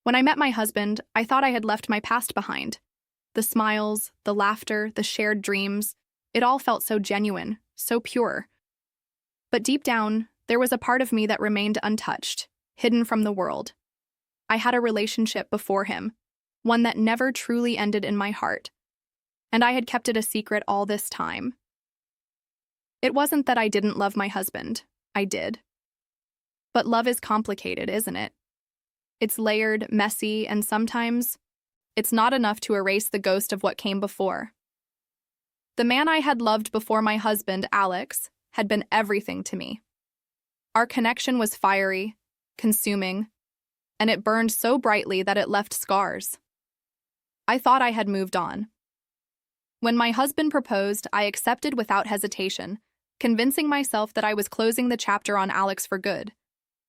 When I met my husband, I thought I had left my past behind. The smiles, the laughter, the shared dreams, it all felt so genuine, so pure. But deep down, there was a part of me that remained untouched, hidden from the world. I had a relationship before him, one that never truly ended in my heart, and I had kept it a secret all this time. It wasn't that I didn't love my husband. I did. But love is complicated, isn't it? It's layered, messy, and sometimes it's not enough to erase the ghost of what came before. The man I had loved before my husband, Alex, had been everything to me. Our connection was fiery, consuming, and it burned so brightly that it left scars. I thought I had moved on. When my husband proposed, I accepted without hesitation, convincing myself that I was closing the chapter on Alex for good.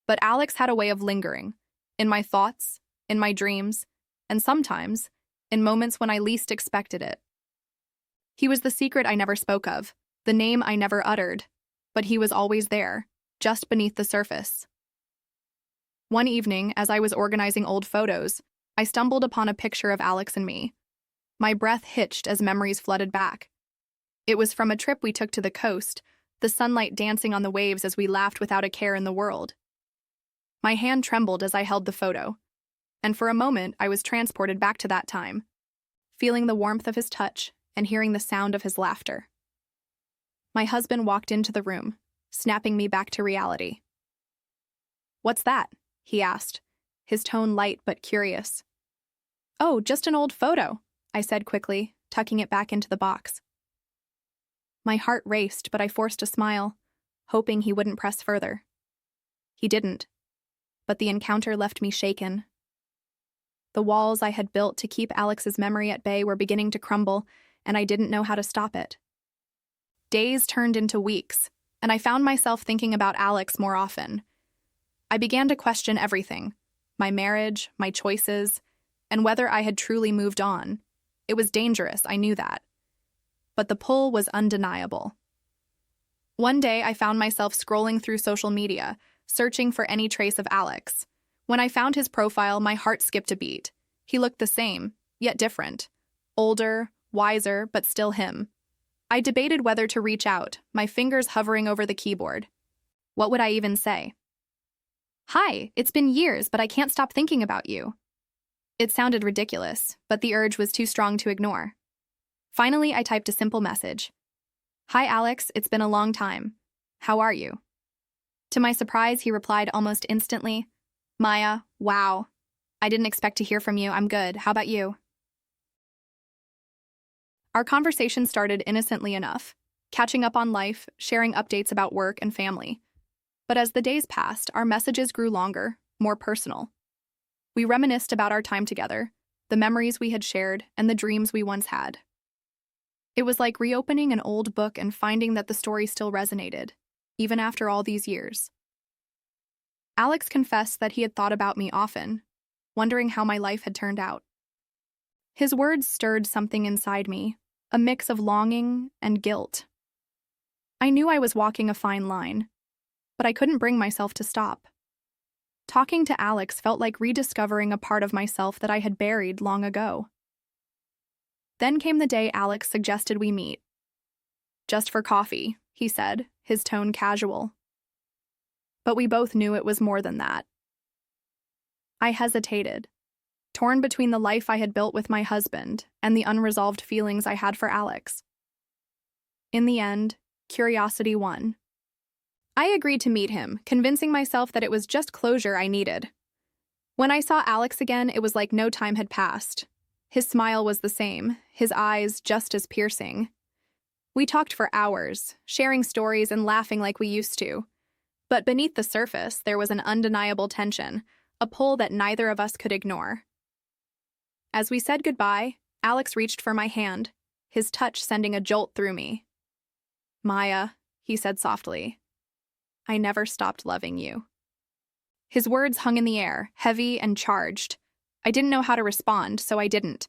But Alex had a way of lingering, in my thoughts, in my dreams, and sometimes, in moments when I least expected it. He was the secret I never spoke of, the name I never uttered, but he was always there, just beneath the surface. One evening, as I was organizing old photos, I stumbled upon a picture of Alex and me. My breath hitched as memories flooded back. It was from a trip we took to the coast, the sunlight dancing on the waves as we laughed without a care in the world. My hand trembled as I held the photo, and for a moment I was transported back to that time, feeling the warmth of his touch and hearing the sound of his laughter. My husband walked into the room, snapping me back to reality. "What's that?" he asked, his tone light but curious. "Oh, just an old photo," I said quickly, tucking it back into the box. My heart raced, but I forced a smile, hoping he wouldn't press further. He didn't, but the encounter left me shaken. The walls I had built to keep Alex's memory at bay were beginning to crumble, and I didn't know how to stop it. Days turned into weeks, and I found myself thinking about Alex more often. I began to question everything, my marriage, my choices, and whether I had truly moved on. It was dangerous, I knew that. But the pull was undeniable. One day, I found myself scrolling through social media, searching for any trace of Alex. When I found his profile, my heart skipped a beat. He looked the same, yet different. Older, wiser, but still him. I debated whether to reach out, my fingers hovering over the keyboard. What would I even say? "Hi, it's been years, but I can't stop thinking about you." It sounded ridiculous, but the urge was too strong to ignore. Finally, I typed a simple message. "Hi, Alex, it's been a long time. How are you?" To my surprise, he replied almost instantly, "Maya, wow. I didn't expect to hear from you. I'm good. How about you?" Our conversation started innocently enough, catching up on life, sharing updates about work and family. But as the days passed, our messages grew longer, more personal. We reminisced about our time together, the memories we had shared, and the dreams we once had. It was like reopening an old book and finding that the story still resonated, even after all these years. Alex confessed that he had thought about me often, wondering how my life had turned out. His words stirred something inside me, a mix of longing and guilt. I knew I was walking a fine line, but I couldn't bring myself to stop. Talking to Alex felt like rediscovering a part of myself that I had buried long ago. Then came the day Alex suggested we meet. "Just for coffee," he said, his tone casual. But we both knew it was more than that. I hesitated, torn between the life I had built with my husband and the unresolved feelings I had for Alex. In the end, curiosity won. I agreed to meet him, convincing myself that it was just closure I needed. When I saw Alex again, it was like no time had passed. His smile was the same, his eyes just as piercing. We talked for hours, sharing stories and laughing like we used to. But beneath the surface, there was an undeniable tension, a pull that neither of us could ignore. As we said goodbye, Alex reached for my hand, his touch sending a jolt through me. "Maya," he said softly, "I never stopped loving you." His words hung in the air, heavy and charged. I didn't know how to respond, so I didn't.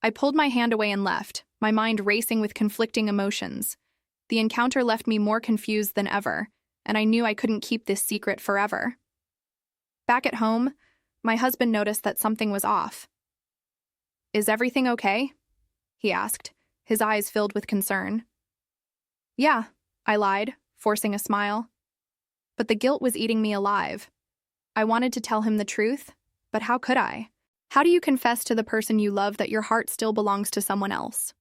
I pulled my hand away and left, my mind racing with conflicting emotions. The encounter left me more confused than ever, and I knew I couldn't keep this secret forever. Back at home, My husband noticed that something was off. "Is everything okay?" he asked, his eyes filled with concern. "Yeah," I lied, forcing a smile. But the guilt was eating me alive. I wanted to tell him the truth, but how could I? How do you confess to the person you love that your heart still belongs to someone else?